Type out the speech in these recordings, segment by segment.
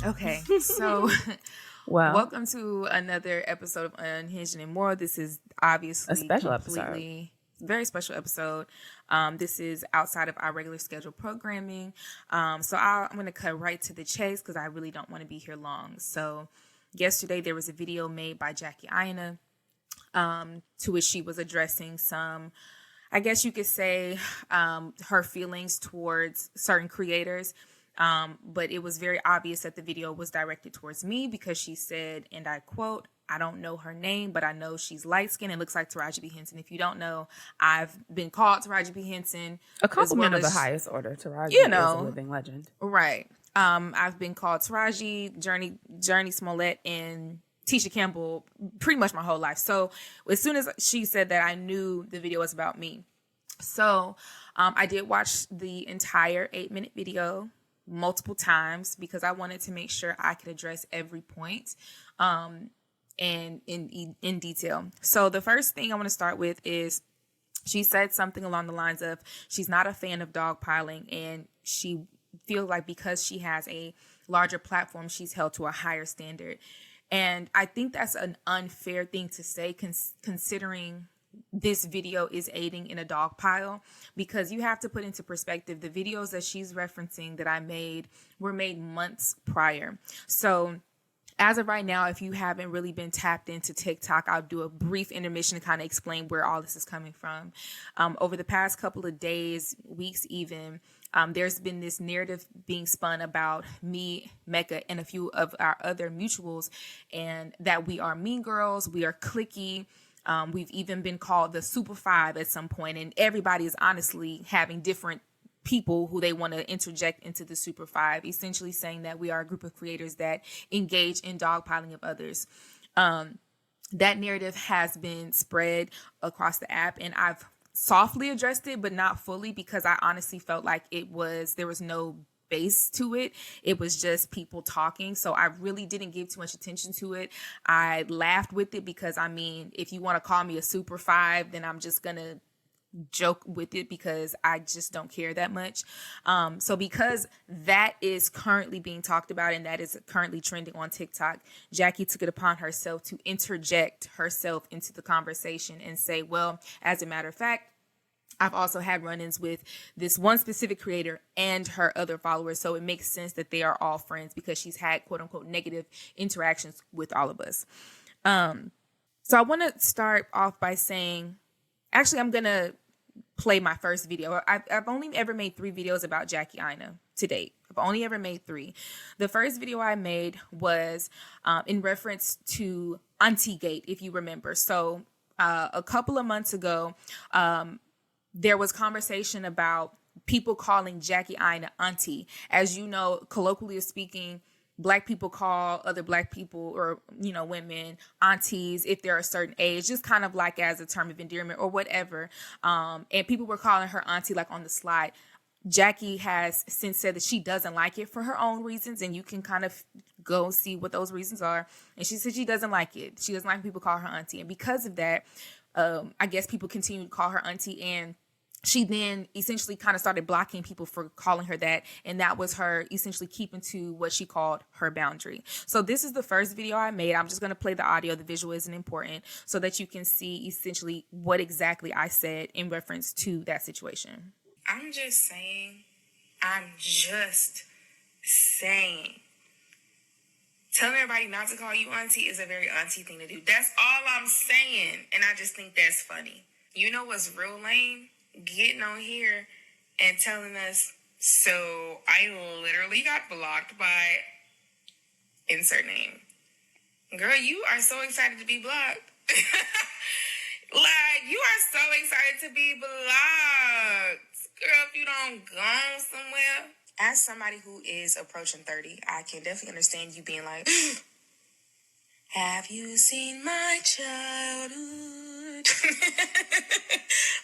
Okay, so Well, welcome to another episode of Unhinged and More. This is a obviously special episode. completely very special episode. This is outside of our regular scheduled programming. I'm going to cut right to the chase because I really don't want to be here long. So yesterday there was a video made by Jackie Aina, to which she was addressing some, I guess you could say, her feelings towards certain creators. But it was very obvious that the video was directed towards me because she said, and I quote, "I don't know her name, but I know she's light skinned and looks like Taraji P. Henson." If you don't know, I've been called Taraji P. Henson A as well compliment of the as, highest order. you Taraji is a know, living legend. right. I've been called Taraji, Journey Smollett, and Tisha Campbell pretty much my whole life. So as soon as she said that, I knew the video was about me. So I did watch the entire 8-minute video multiple times because I wanted to make sure I could address every point and in detail. So the first thing I want to start with is she said something along the lines of she's not a fan of dogpiling, and she feels like because she has a larger platform, she's held to a higher standard. And I think that's an unfair thing to say, considering this video is aiding in a dog pile, because you have to put into perspective the videos that she's referencing that I made were made months prior. So as of right now, if you haven't really been tapped into TikTok, I'll do a brief intermission to kind of explain where all this is coming from. Over the past couple of days, weeks even, there's been this narrative being spun about me, Mecca, and a few of our other mutuals, and that we are mean girls, we are cliquey. We've even been called the Super Five at some point, and everybody is honestly having different people who they want to interject into the Super Five, essentially saying that we are a group of creators that engage in dogpiling of others. That narrative has been spread across the app, and I've softly addressed it, but not fully, because I honestly felt like there was no base to it. It was just people talking. So I really didn't give too much attention to it. I laughed with it because, I mean, if you want to call me a Super Five, then I'm just going to joke with it because I just don't care that much. So because that is currently being talked about and that is currently trending on TikTok, Jackie took it upon herself to interject herself into the conversation and say, well, as a matter of fact, I've also had run-ins with this one specific creator and her other followers. So it makes sense that they are all friends because she's had quote unquote negative interactions with all of us. So I want to start off by saying, actually, I'm going to play my first video. I've only ever made 3 videos about Jackie Aina to date. I've only ever made 3. The first video I made was in reference to Auntie Gate, if you remember. So a couple of months ago, there was conversation about people calling Jackie Aina Auntie. As you know, colloquially speaking, Black people call other Black people or, women aunties if they're a certain age, just kind of like as a term of endearment or whatever. And people were calling her auntie like on the slide. Jackie has since said that she doesn't like it for her own reasons, and you can kind of go see what those reasons are. And she said she doesn't like it. She doesn't like people call her auntie. And because of that, I guess people continue to call her auntie, and she then essentially kind of started blocking people for calling her that. And that was her essentially keeping to what she called her boundary. So this is the first video I made. I'm just going to play the audio. The visual isn't important, so that you can see essentially what exactly I said in reference to that situation. I'm just saying. Telling everybody not to call you auntie is a very auntie thing to do. That's all I'm saying. And I just think that's funny. You know what's real lame? Getting on here and telling us, so I literally got blocked by insert name. Girl, you are so excited to be blocked. Like, you are so excited to be blocked. Girl, if you don't go somewhere. As somebody who is approaching 30, I can definitely understand you being like, have you seen my childhood?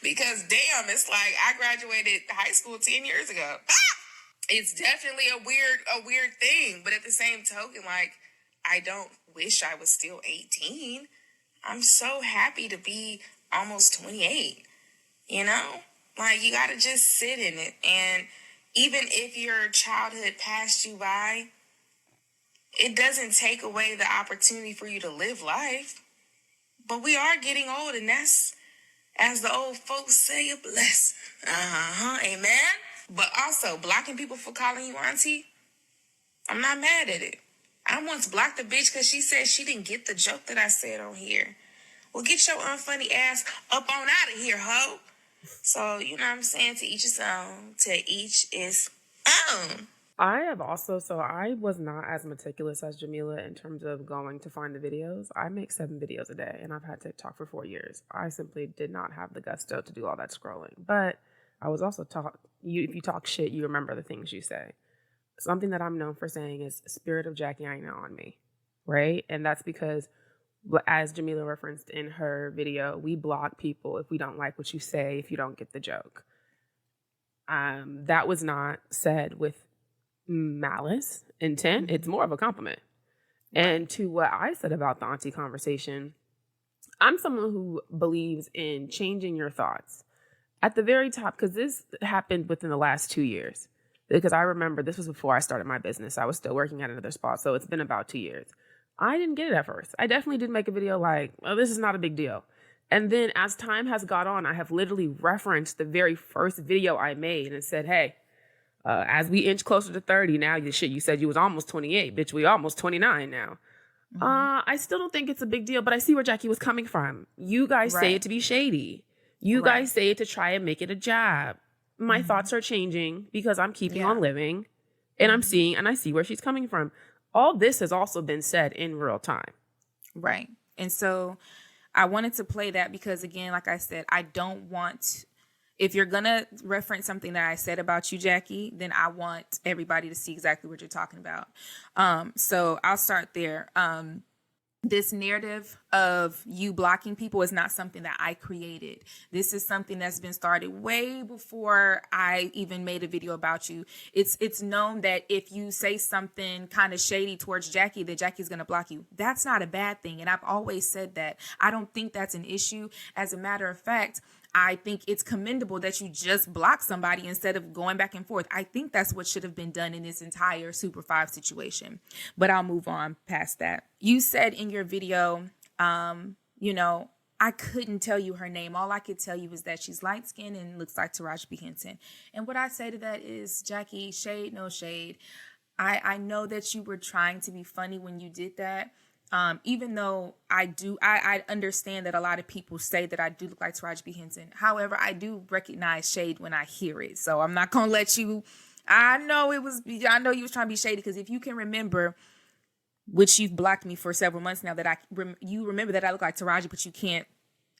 Because damn, it's like I graduated high school 10 years ago. It's definitely a weird thing. But at the same token, like, I don't wish I was still 18. I'm so happy to be almost 28, Like, you got to just sit in it. And even if your childhood passed you by, it doesn't take away the opportunity for you to live life. But we are getting old, and that's, as the old folks say, a blessing. Amen. But also, blocking people for calling you auntie, I'm not mad at it. I once blocked a bitch because she said she didn't get the joke that I said on here. Well, get your unfunny ass up on out of here, ho. So, you know what I'm saying? To each his own. To each his own. I have also, so I was not as meticulous as Jamila in terms of going to find the videos. I make 7 videos a day, and I've had TikTok for 4 years. I simply did not have the gusto to do all that scrolling. But I was also taught, if you talk shit, you remember the things you say. Something that I'm known for saying is spirit of Jackie Aina on me, right? And that's because, as Jamila referenced in her video, we block people if we don't like what you say, if you don't get the joke. That was not said with malice, intent. It's more of a compliment. Right. And to what I said about the auntie conversation, I'm someone who believes in changing your thoughts at the very top, because this happened within the last 2 years. Because I remember this was before I started my business. I was still working at another spot, so it's been about 2 years. I didn't get it at first. I definitely did make a video like, oh, this is not a big deal. And then as time has gone on, I have literally referenced the very first video I made and said, hey, as we inch closer to 30 now, you said you was almost 28, bitch. We almost 29 now. I still don't think it's a big deal, but I see where Jackie was coming from. You guys say it to be shady. You guys say it to try and make it a jab. My thoughts are changing because I'm keeping on living, and I'm seeing, and I see where she's coming from. All this has also been said in real time. Right. And so I wanted to play that because, again, like I said, I don't want, if you're going to reference something that I said about you, Jackie, then I want everybody to see exactly what you're talking about. So I'll start there. This narrative of you blocking people is not something that I created. This is something that's been started way before I even made a video about you. It's known that if you say something kind of shady towards Jackie, that Jackie's going to block you. That's not a bad thing. And I've always said that. I don't think that's an issue. As a matter of fact, I think it's commendable that you just block somebody instead of going back and forth. I think that's what should have been done in this entire Super 5 situation. But I'll move on past that. You said in your video, I couldn't tell you her name. All I could tell you is that she's light-skinned and looks like Taraji P. Henson. And what I say to that is, Jackie, shade, no shade. I know that you were trying to be funny when you did that. Even though I understand that a lot of people say that I do look like Taraji P. Henson. However, I do recognize shade when I hear it. So I'm not going to let you, I know you was trying to be shady, because if you can remember, which you've blocked me for several months now, that you remember that I look like Taraji, but you can't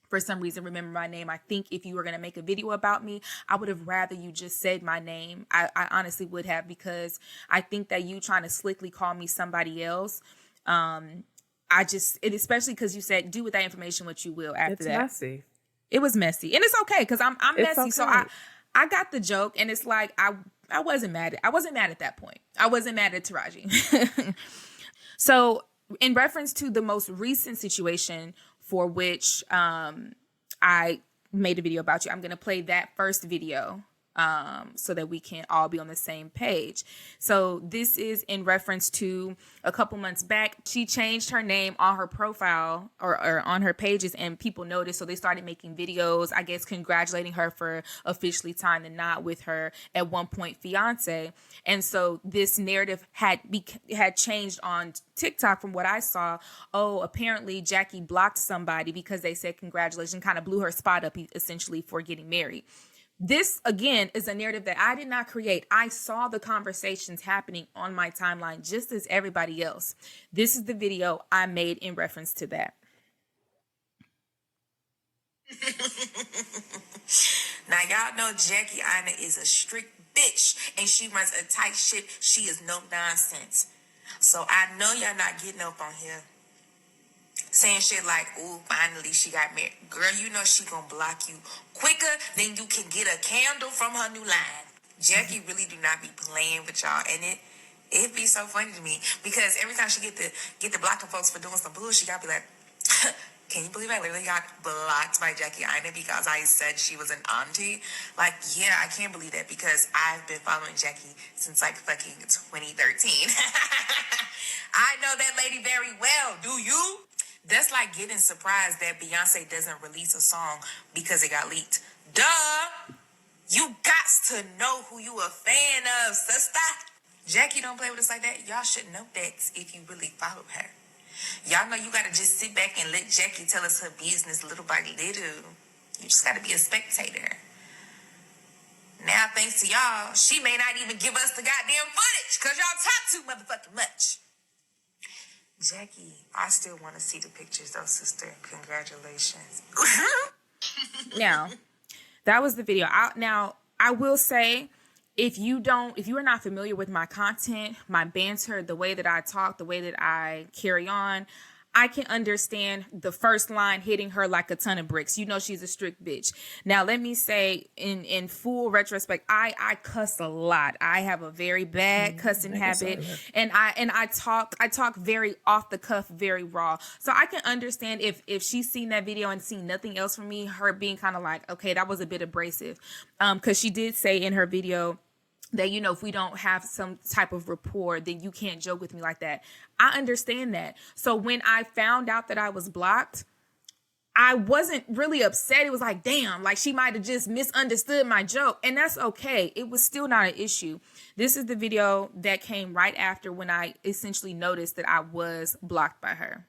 for some reason remember my name. I think if you were going to make a video about me, I would have rather you just said my name. I honestly would have, because I think that you trying to slickly call me somebody else, especially because you said, do with that information what you will after that. It's messy. It was messy. And it's okay, because I'm messy. Okay. So I got the joke, and it's like, I wasn't mad at that point. I wasn't mad at Taraji. So in reference to the most recent situation for which I made a video about you, I'm going to play that first video so that we can all be on the same page. So this is in reference to a couple months back. She changed her name on her profile or on her pages, and people noticed. So they started making videos, I guess, congratulating her for officially tying the knot with her at one point fiance. And so this narrative had changed on TikTok from what I saw. Oh, apparently Jackie blocked somebody because they said congratulations, kind of blew her spot up essentially for getting married. This, again, is a narrative that I did not create. I saw the conversations happening on my timeline just as everybody else. This is the video I made in reference to that. Now, y'all know Jackie Aina is a strict bitch, and she runs a tight ship. She is no nonsense. So I know y'all not getting up on here saying shit like, ooh, finally she got married. Girl, you know she gonna block you quicker than you can get a candle from her new line. Jackie really do not be playing with y'all, and it be so funny to me, because every time she get the blocking folks for doing some bullshit, y'all be like, Can you believe I literally got blocked by Jackie Aina because I said she was an auntie? Like, yeah, I can't believe that because I've been following Jackie since like fucking 2013. I know that lady very well. Do you? That's like getting surprised that Beyonce doesn't release a song because it got leaked. Duh! You got to know who you a fan of, sister. Jackie don't play with us like that. Y'all should know that if you really follow her. Y'all know you gotta just sit back and let Jackie tell us her business little by little. You just gotta be a spectator. Now, thanks to y'all, she may not even give us the goddamn footage because y'all talk too motherfucking much. Jackie, I still want to see the pictures though, sister. Congratulations. Now, that was the video. I will say, if you are not familiar with my content, my banter, the way that I talk, the way that I carry on, I can understand the first line hitting her like a ton of bricks. You know she's a strict bitch. Now, let me say, in full retrospect, I cuss a lot. I have a very bad cussing habit, and I talk very off the cuff, very raw. So I can understand if she's seen that video and seen nothing else from me, her being kind of like, okay, that was a bit abrasive, because she did say in her video that, you know, if we don't have some type of rapport, then you can't joke with me like that. I understand that. So when I found out that I was blocked, I wasn't really upset. It was like, damn, like she might have just misunderstood my joke. And that's okay. It was still not an issue. This is the video that came right after when I essentially noticed that I was blocked by her.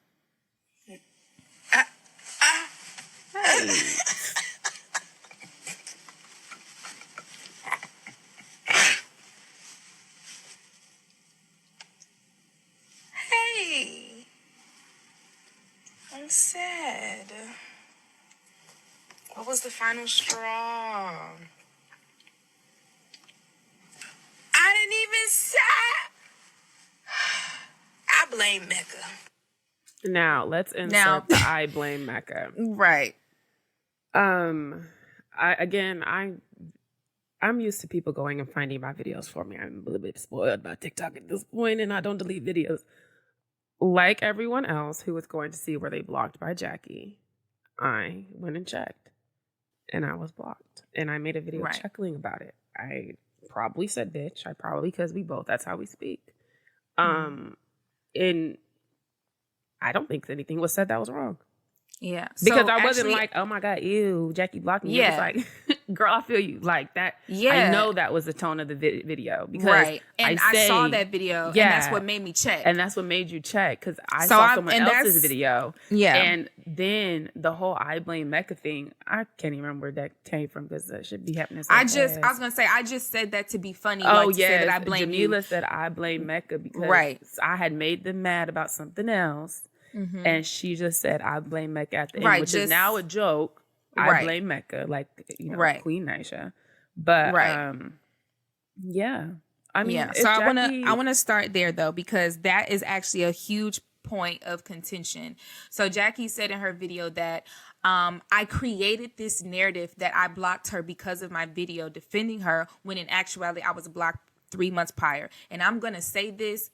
Hey, I'm sad. What was the final straw? I didn't even say. I blame Mecca. Now let's insert the I blame Mecca. Right. I'm used to people going and finding my videos for me. I'm a little bit spoiled by TikTok at this point, and I don't delete videos. Like everyone else who was going to see where they blocked by Jackie, I went and checked, and I was blocked. And I made a video chuckling about it. I probably said bitch. Because we both, that's how we speak. And I don't think anything was said that was wrong. Yeah. Because I wasn't like, oh my God, ew, Jackie blocked me. Yeah. It was like, girl, I feel you. Like that. Yeah. I know that was the tone of the video. Because And I saw that video. And that's what made me check. And that's what made you check. Because I saw someone else's video. Yeah. And then the whole I blame Mecca thing, I can't even remember where that came from because that should be happening so fast. I was going to say, I just said that to be funny. Oh, yeah. Say that I blame Jamila said I blame Mecca because I had made them mad about something else. Mm-hmm. And she just said, I blame Mecca at the end, which is now a joke. I blame Mecca, like, you know, Queen Naisha. But, yeah. I mean, yeah. So I want to start there, though, because that is actually a huge point of contention. So Jackie said in her video that I created this narrative that I blocked her because of my video defending her, when in actuality, I was blocked 3 months prior. And I'm going to say this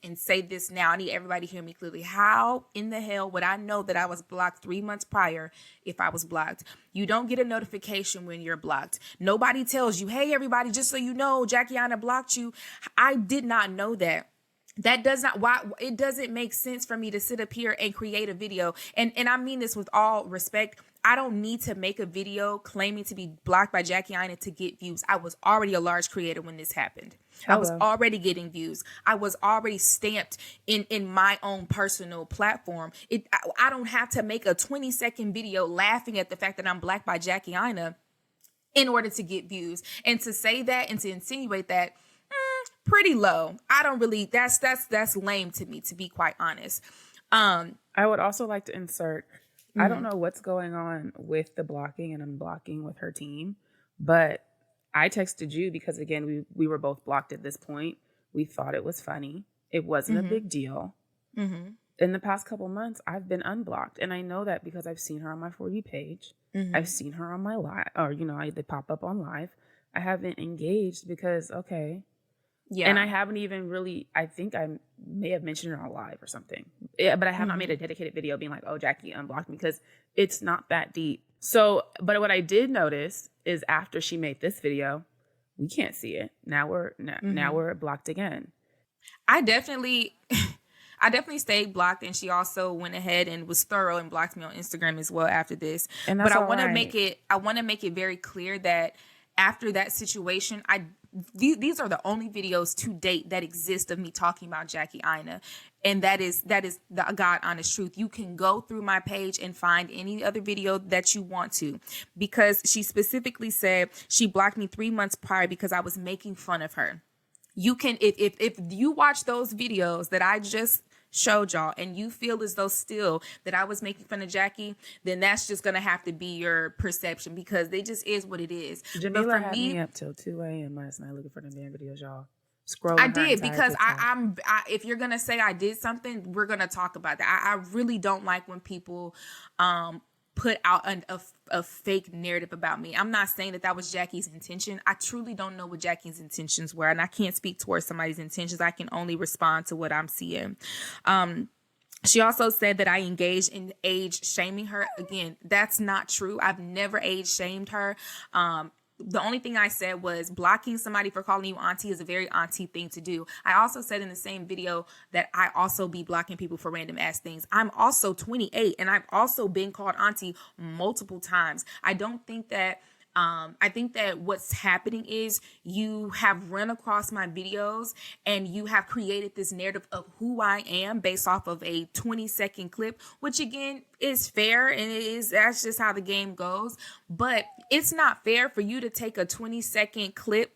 now. I need everybody to hear me clearly. How in the hell would I know that I was blocked 3 months prior if I was blocked? You don't get a notification when you're blocked. Nobody tells you, hey, everybody, just so you know, Jackie Aina blocked you. I did not know that. It doesn't make sense for me to sit up here and create a video. And I mean this with all respect. I don't need to make a video claiming to be blocked by Jackie Aina to get views. I was already a large creator when this happened. I was already getting views. I was already stamped in my own personal platform. I don't have to make a 20-second video laughing at the fact that I'm blocked by Jackie Aina in order to get views. And to say that and to insinuate that, pretty low. I don't really, that's lame to me, to be quite honest. I would also like to insert, I don't know what's going on with the blocking and unblocking with her team, but I texted you because, again, we were both blocked at this point. We thought it was funny. It wasn't a big deal. Mm-hmm. In the past couple months, I've been unblocked. And I know that because I've seen her on my For You page. Mm-hmm. I've seen her on my live, or, you know, they pop up on live. I haven't engaged because, okay, Yeah. And I haven't even really, I think I may have mentioned it on live or something. Yeah, but I have not made a dedicated video being like, oh, Jackie unblocked me, because it's not that deep. So, but what I did notice is after she made this video, we can't see it. Now we're blocked again. I definitely stayed blocked, and she also went ahead and was thorough and blocked me on Instagram as well after this. And that's but I all want to right. make it very clear that after that situation, these are the only videos to date that exist of me talking about Jackie Aina. And that is the God honest truth. You can go through my page and find any other video that you want to, because she specifically said she blocked me 3 months prior because I was making fun of her. You can, if you watch those videos that I just showed y'all and you feel as though still that I was making fun of Jackie, then that's just gonna have to be your perception, because they just is what it is. Jamila had me up till 2 a.m. last night looking for them damn videos, y'all. Scrolling. I did, because I if you're gonna say I did something, we're gonna talk about that. I really don't like when people put out a fake narrative about me. I'm not saying that was Jackie's intention. I truly don't know what Jackie's intentions were, and I can't speak towards somebody's intentions. I can only respond to what I'm seeing. She also said that I engaged in age shaming her. Again, that's not true. I've never age shamed her. The only thing I said was blocking somebody for calling you auntie is a very auntie thing to do. I also said in the same video that I also be blocking people for random ass things. I'm also 28 and I've also been called auntie multiple times. I think that what's happening is you have run across my videos and you have created this narrative of who I am based off of a 20-second clip, which again is fair, and that's just how the game goes. But it's not fair for you to take a 20-second clip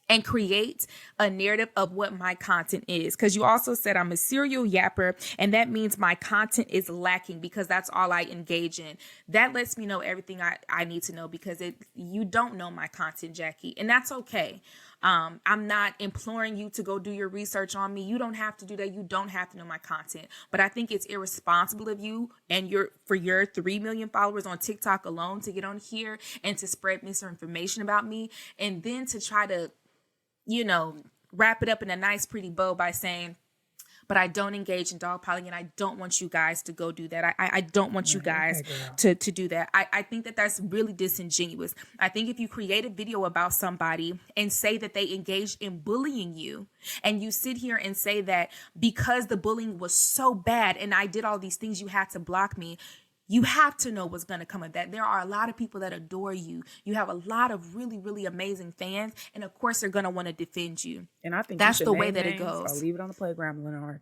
and create a narrative of what my content is. Because you also said I'm a serial yapper, and that means my content is lacking because that's all I engage in. That lets me know everything I need to know, because you don't know my content, Jackie, and that's okay. I'm not imploring you to go do your research on me. You don't have to do that. You don't have to know my content. But I think it's irresponsible of you and for your 3 million followers on TikTok alone to get on here and to spread misinformation about me, and then to try to wrap it up in a nice, pretty bow by saying, but I don't engage in dogpiling, and I don't want you guys to go do that. I don't want you guys to do that. I think that that's really disingenuous. I think if you create a video about somebody and say that they engaged in bullying you, and you sit here and say that because the bullying was so bad and I did all these things, you had to block me, you have to know what's going to come of that. There are a lot of people that adore you. You have a lot of really, really amazing fans. And of course, they're going to want to defend you. And I think that's the way that it goes. Or leave it on the playground, Leonard.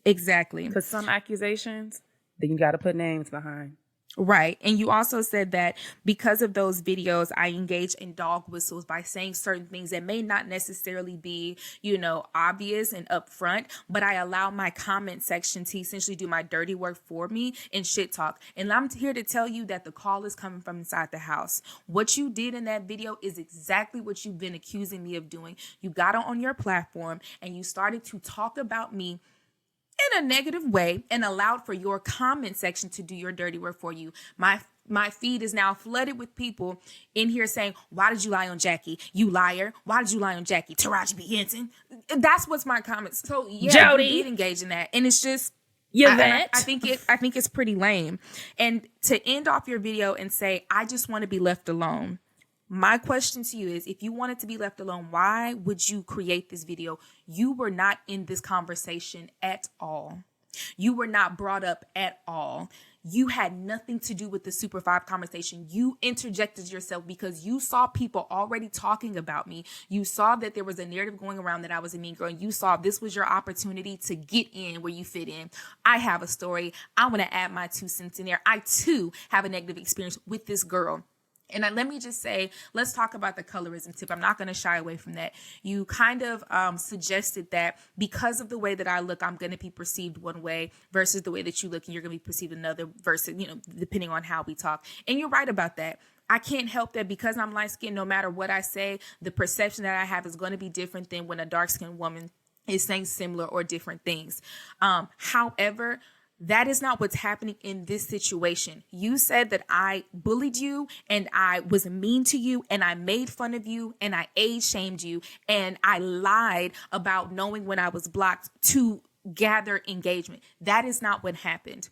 Exactly. Because some accusations, then you got to put names behind. Right. And you also said that because of those videos, I engage in dog whistles by saying certain things that may not necessarily be, obvious and upfront, but I allow my comment section to essentially do my dirty work for me in shit talk. And I'm here to tell you that the call is coming from inside the house. What you did in that video is exactly what you've been accusing me of doing. You got on your platform and you started to talk about me in a negative way and allowed for your comment section to do your dirty work for you. My feed is now flooded with people in here saying, why did you lie on Jackie? You liar. Why did you lie on Jackie? Taraji B. Henson. That's what's my comments. So yeah, Jody, you did engage in that. And it's just, I think it's pretty lame. And to end off your video and say, I just want to be left alone. My question to you is, if you wanted to be left alone, why would you create this video? You were not in this conversation at all. You were not brought up at all. You had nothing to do with the Super 5 conversation. You interjected yourself because you saw people already talking about me. You saw that there was a narrative going around that I was a mean girl. And you saw this was your opportunity to get in where you fit in. I have a story. I want to add my 2 cents in there. I too have a negative experience with this girl. And let me just say, let's talk about the colorism tip. I'm not going to shy away from that. You kind of suggested that because of the way that I look, I'm going to be perceived one way versus the way that you look, and you're going to be perceived another versus, depending on how we talk. And you're right about that. I can't help that because I'm light skinned, no matter what I say, the perception that I have is going to be different than when a dark skinned woman is saying similar or different things. However, That is not what's happening in this situation. You said that I bullied you and I was mean to you and I made fun of you and I age shamed you and I lied about knowing when I was blocked to gather engagement. That is not what happened.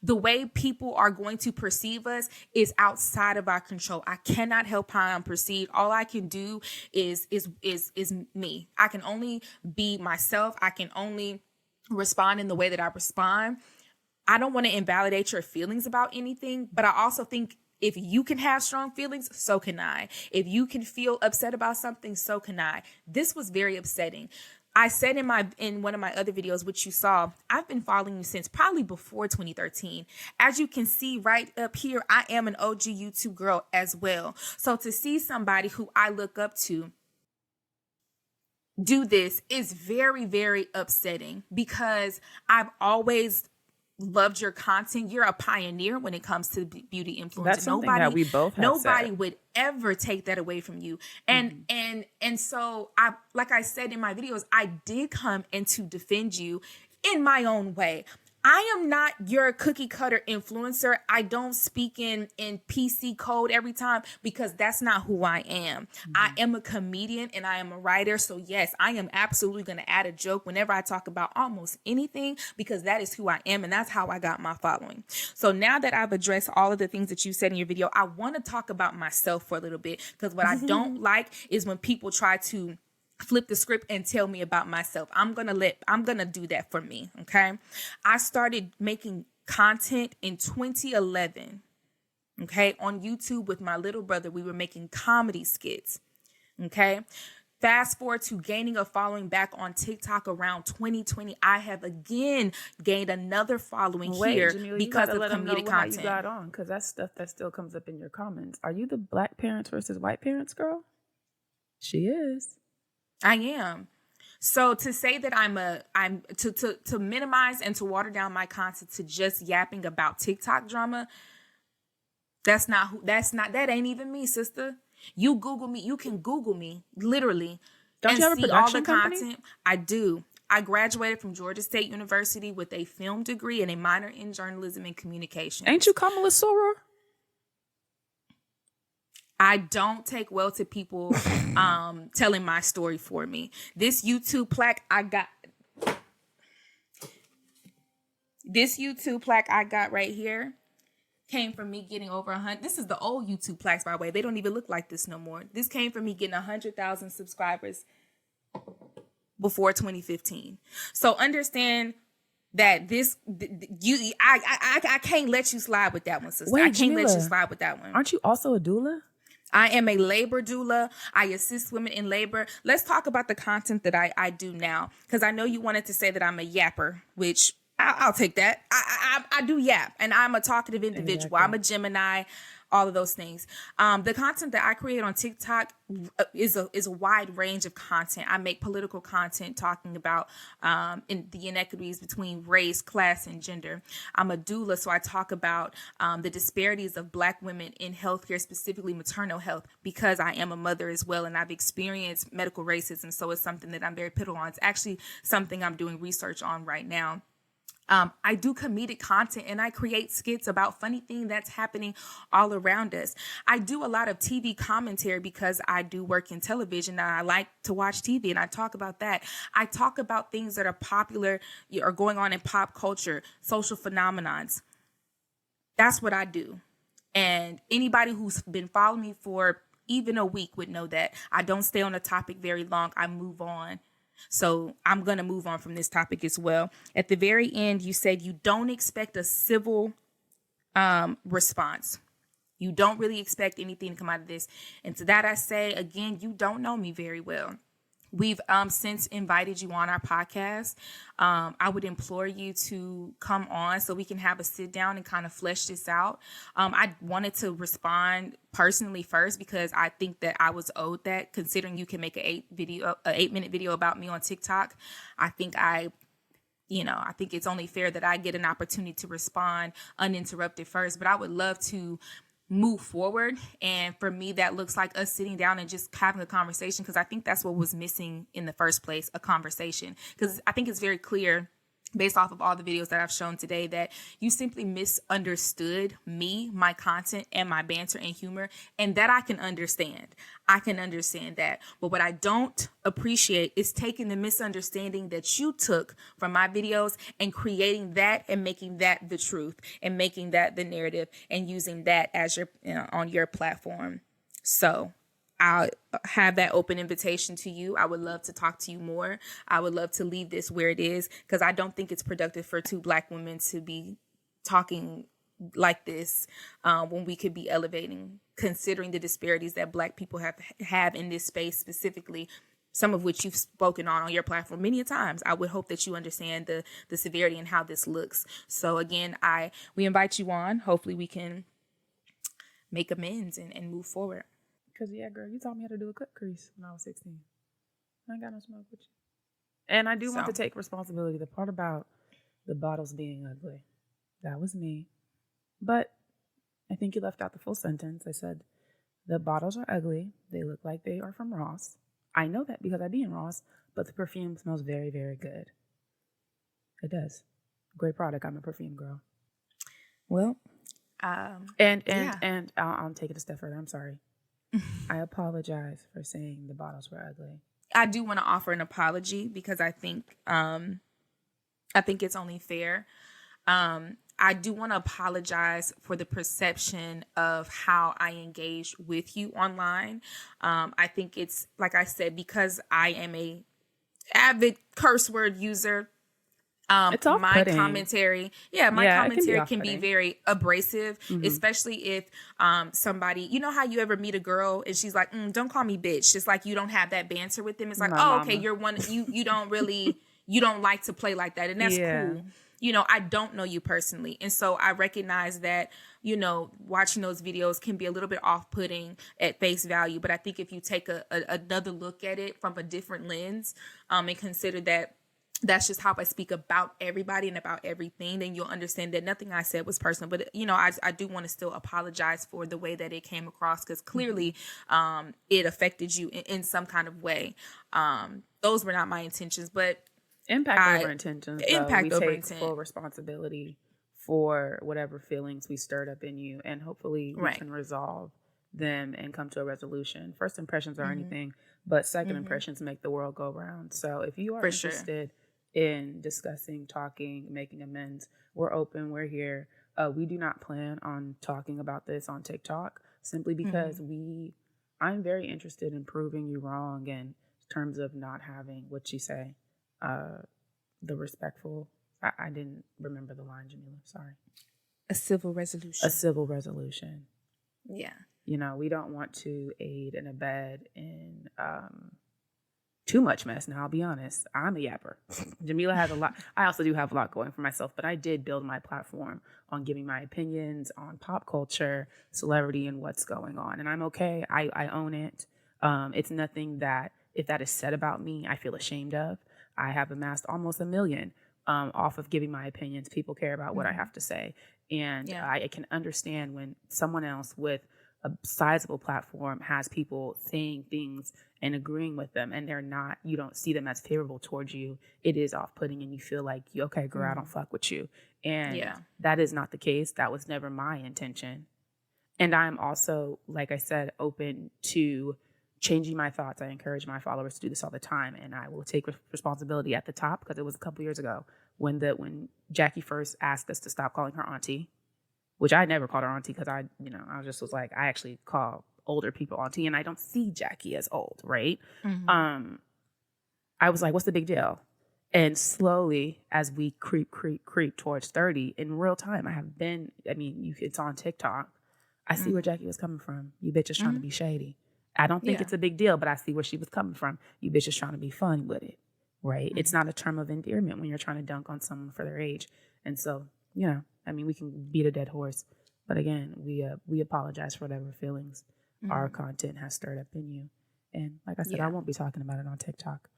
The way people are going to perceive us is outside of our control. I cannot help how I'm perceived. All I can do is me. I can only be myself. I can only respond in the way that I respond. I don't want to invalidate your feelings about anything, but I also think if you can have strong feelings, so can I. If you can feel upset about something, so can I. This was very upsetting. I said in one of my other videos, which you saw, I've been following you since probably before 2013. As you can see right up here, I am an OG YouTube girl as well. So to see somebody who I look up to do this is very, very upsetting because I've always loved your content. You're a pioneer when it comes to beauty influence. That's something that we both have nobody said. would ever take that away from you. And so I, like I said in my videos, I did come in to defend you in my own way. I am not your cookie cutter influencer. I don't speak in PC code every time because that's not who I am. I am a comedian and I am a writer. So yes, I am absolutely going to add a joke whenever I talk about almost anything because that is who I am and that's how I got my following. So now that I've addressed all of the things that you said in your video, I want to talk about myself for a little bit because what I don't like is when people try to flip the script and tell me about myself. I'm going to do that for me. Okay. I started making content in 2011. Okay. On YouTube with my little brother, we were making comedy skits. Okay. Fast forward to gaining a following back on TikTok around 2020. I have again gained another following here Jamila, because of let 'em know comedic how content. you got on, because that's stuff that still comes up in your comments. Are you the black parents versus white parents girl? She is. I am. So to say that I'm to minimize and to water down my content to just yapping about TikTok drama, that ain't even me, sister. You Google me, you can Google me, literally. Don't you have a production company? Content. I do. I graduated from Georgia State University with a film degree and a minor in journalism and communication. Ain't you Kamala Soror? I don't take well to people telling my story for me. This YouTube plaque I got right here came from me getting over 100. This is the old YouTube plaques, by the way. They don't even look like this no more. This came from me getting 100,000 subscribers before 2015. So understand that I can't let you slide with that one, sister. Wait, I can't let Jamila, you slide with that one. Aren't you also a doula? I am a labor doula. I assist women in labor. Let's talk about the content that I do now, because I know you wanted to say that I'm a yapper, which I'll take that. I do yap, and I'm a talkative individual. Exactly. I'm a Gemini, all of those things. The content that I create on TikTok is a wide range of content. I make political content talking about the inequities between race, class, and gender. I'm a doula, so I talk about the disparities of Black women in healthcare, specifically maternal health, because I am a mother as well, and I've experienced medical racism, so it's something that I'm very pivotal on. It's actually something I'm doing research on right now. I do comedic content and I create skits about funny things that's happening all around us. I do a lot of TV commentary because I do work in television and I like to watch TV, and I talk about that. I talk about things that are popular or going on in pop culture, social phenomenons. That's what I do. And anybody who's been following me for even a week would know that I don't stay on a topic very long. I move on. So I'm going to move on from this topic as well. At the very end, you said you don't expect a civil response. You don't really expect anything to come out of this. And to that I say, again, you don't know me very well. We've since invited you on our podcast. I would implore you to come on so we can have a sit down and kind of flesh this out. I wanted to respond personally first because I think that I was owed that, considering you can make an 8-minute video about me on TikTok. I think it's only fair that I get an opportunity to respond uninterrupted first, but I would love to move forward. And for me, that looks like us sitting down and just having a conversation, because I think that's what was missing in the first place, a conversation. Because I think it's very clear based off of all the videos that I've shown today, that you simply misunderstood me, my content, and my banter and humor, and that I can understand. I can understand that. But what I don't appreciate is taking the misunderstanding that you took from my videos and creating that and making that the truth and making that the narrative and using that as your, on your platform. So I'll have that open invitation to you. I would love to talk to you more. I would love to leave this where it is, because I don't think it's productive for two Black women to be talking like this when we could be elevating, considering the disparities that Black people have in this space specifically, some of which you've spoken on your platform many a times. I would hope that you understand the severity and how this looks. So again, we invite you on. Hopefully we can make amends and move forward. Because, yeah, girl, you taught me how to do a cut crease when I was 16. I ain't got no smoke with you. And I do want to take responsibility. The part about the bottles being ugly, that was me. But I think you left out the full sentence. I said, the bottles are ugly. They look like they are from Ross. I know that because I be in Ross, but the perfume smells very, very good. It does. Great product. I'm a perfume girl. Well, and I'll take it a step further. I'm sorry. I apologize for saying the bottles were ugly. I do want to offer an apology because I think it's only fair. I do want to apologize for the perception of how I engage with you online. I think it's, like I said, because I am a avid curse word user. It's off-putting. My commentary can be very abrasive, especially if somebody, you know how you ever meet a girl and she's like, don't call me bitch. It's like you don't have that banter with them. It's like, okay, you're one, you don't really, you don't like to play like that. And that's cool. You know, I don't know you personally. And so I recognize that, you know, watching those videos can be a little bit off-putting at face value. But I think if you take another look at it from a different lens and consider that that's just how I speak about everybody and about everything, then you'll understand that nothing I said was personal. But, you know, I do want to still apologize for the way that it came across, because clearly it affected you in some kind of way. Those were not my intentions, but impact over intentions. We take full responsibility for whatever feelings we stirred up in you, and hopefully we can resolve them and come to a resolution. First impressions are anything, but second impressions make the world go round. So if you are interested in discussing, talking, making amends, we're open, we're here. We do not plan on talking about this on TikTok, simply because I'm very interested in proving you wrong in terms of not having, what you say, the respectful, I didn't remember the line, Jamila, sorry. A civil resolution. A civil resolution. Yeah. You know, we don't want to aid and abet in too much mess. Now, I'll be honest, I'm a yapper. Jamila has a lot. I also do have a lot going for myself, but I did build my platform on giving my opinions on pop culture, celebrity, and what's going on. And I'm okay. I own it. It's nothing that, if that is said about me, I feel ashamed of. I have amassed almost 1 million off of giving my opinions. People care about what I have to say. And I can understand when someone else with a sizable platform has people saying things and agreeing with them, and they're not, you don't see them as favorable towards you. It is off-putting, and you feel like, okay, girl, I don't fuck with you. And that is not the case. That was never my intention. And I'm also, like I said, open to changing my thoughts. I encourage my followers to do this all the time, and I will take responsibility at the top, because it was a couple years ago when Jackie first asked us to stop calling her auntie, which I never called her auntie, because I was like, I actually call older people auntie, and I don't see Jackie as old, right? I was like, what's the big deal? And slowly, as we creep towards 30, in real time, it's on TikTok. I see where Jackie was coming from. You bitches trying to be shady. I don't think it's a big deal, but I see where she was coming from. You bitches trying to be fun with it, right? It's not a term of endearment when you're trying to dunk on someone for their age. And so, we can beat a dead horse. But again, we apologize for whatever feelings our content has stirred up in you. And like I said, I won't be talking about it on TikTok.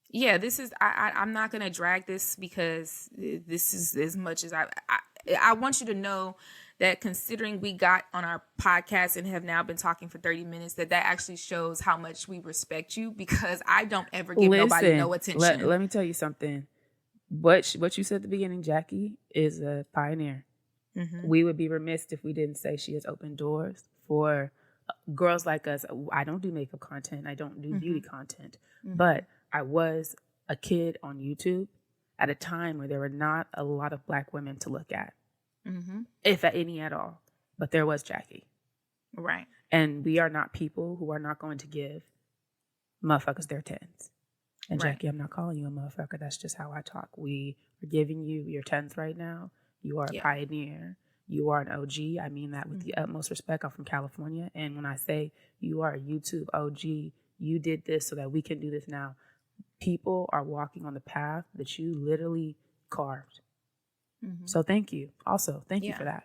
Yeah, this is, I'm not going to drag this, because this is as much as I want you to know that, considering we got on our podcast and have now been talking for 30 minutes, that actually shows how much we respect you, because I don't ever give nobody no attention. Let me tell you something. what you said at the beginning, Jackie is a pioneer. Mm-hmm. We would be remiss if we didn't say she has opened doors for girls like us. I don't do makeup content. I don't do beauty content. But I was a kid on YouTube at a time where there were not a lot of Black women to look at, if at any at all. But there was Jackie. Right. And we are not people who are not going to give motherfuckers their tens. And Right. Jackie, I'm not calling you a motherfucker. That's just how I talk. We are giving you your tens right now. You are a pioneer. You are an OG. I mean that with the utmost respect. I'm from California. And when I say you are a YouTube OG, you did this so that we can do this now. People are walking on the path that you literally carved. So thank you. Also, thank you for that.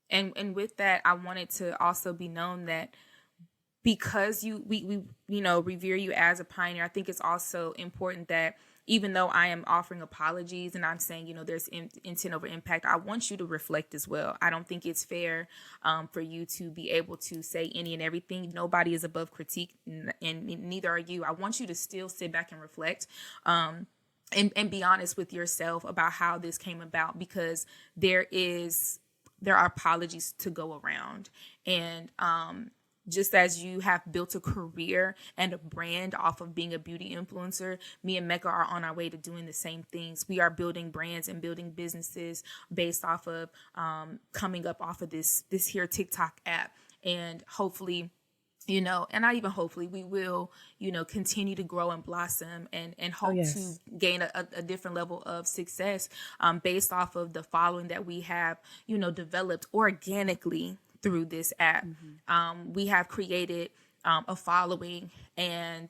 And with that, I wanted to also be known that because we revere you as a pioneer, I think it's also important that even though I am offering apologies and I'm saying, there's intent over impact, I want you to reflect as well. I don't think it's fair for you to be able to say any and everything. Nobody is above critique, and neither are you. I want you to still sit back and reflect. And be honest with yourself about how this came about, because there are apologies to go around. And just as you have built a career and a brand off of being a beauty influencer, me and Mecca are on our way to doing the same things. We are building brands and building businesses based off of coming up off of this here TikTok app. And hopefully, and not even hopefully, we will, continue to grow and blossom and hope to gain a different level of success based off of the following that we have, developed organically through this app. We have created a following, and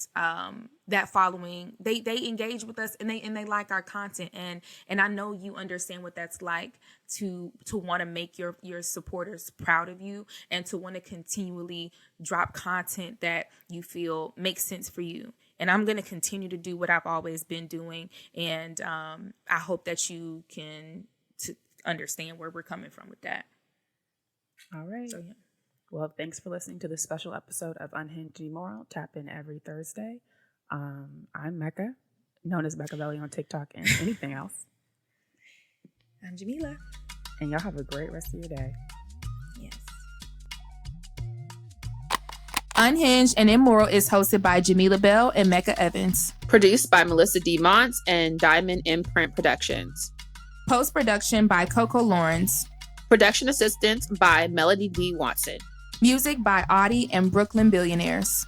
that following, they engage with us and they like our content. And I know you understand what that's like to want to make your supporters proud of you and to want to continually drop content that you feel makes sense for you. And I'm going to continue to do what I've always been doing. And I hope that you can understand where we're coming from with that. All right. So, Well, thanks for listening to this special episode of Unhinged and Immoral. Tap in every Thursday. I'm Mecca, known as Mecca Belly on TikTok and anything else. I'm Jamila. And y'all have a great rest of your day. Yes. Unhinged and Immoral is hosted by Jamila Bell and Mecca Evans. Produced by Melissa D. Montz and Diamond Imprint Productions. Post-production by Coco Lawrence. Production assistance by Melody D. Watson. Music by Auntie and Brooklyn Billionaires.